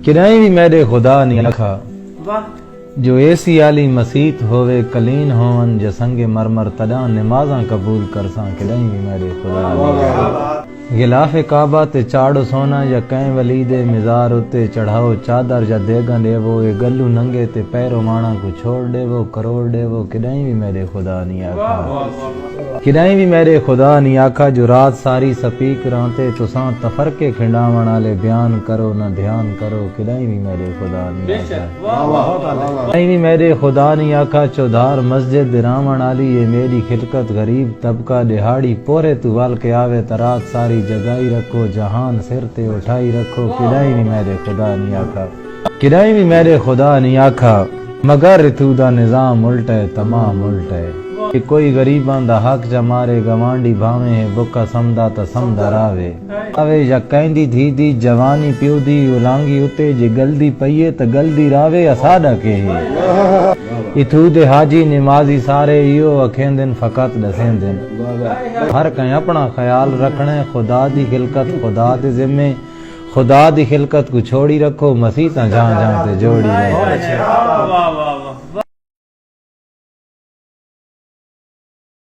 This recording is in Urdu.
کدائیں بھی میرے خدا نہیں آکھا جو ایسی عالی مسیت ہوئے کلین ہون جسنگ مرمر تداں نمازاں قبول کرساں کدائیں بھی میرے خدا نہیں آکھا غلاف کعبہ تے چاڑو سونا یا کہیں ولی دے مزار اتے چڑھاؤ چادر یا دیگاں دے وہ اے گلو ننگے تے پیرو مانا کو چھوڑ دے وہ کروڑ دے وہ کدائیں بھی میرے خدا نہیں آکھا کدائیں بھی میرے خدا نہیں آکھا جو رات ساری سپیک رانتے تساں تفرقے کھنڈاون والے بیان کرو نہ دھیان کرو کدائیں بھی میرے خدا نہیں آکھا کدائیں بھی میرے خدا نہیں آکھا چودھار مسجد دراون والی یہ میری خلقت غریب طبقہ دہاڑی پورے تو وال کے آوے ترات ساری جگائی رکھو جہان سر تے اٹھائی رکھو کدائیں بھی میرے خدا نہیں آکھا کدائیں بھی میرے خدا نہیں آکھا مگر تو دا نظام الٹا ہے تمام الٹا ہے کہ کوئی غریباں دا حق جا مارے گوانڈی بھاویں ہے بکا سمدا تا سمدا راوے آوے یا کہندی دھی دی جوانی پیو دی اولانگی اتے جے گلدی پئیے تا گلدی راوے اساڈا کے ہے اتھو دے حاجی نمازی سارے ایو اکھیں دن فقط دسیں دن ہر کہیں اپنا خیال رکھنے خدا دی خلقت خدا دے ذمے خدا دی خلقت کو چھوڑی رکھو مسیح تا جہاں جہاں تے جوڑی رہے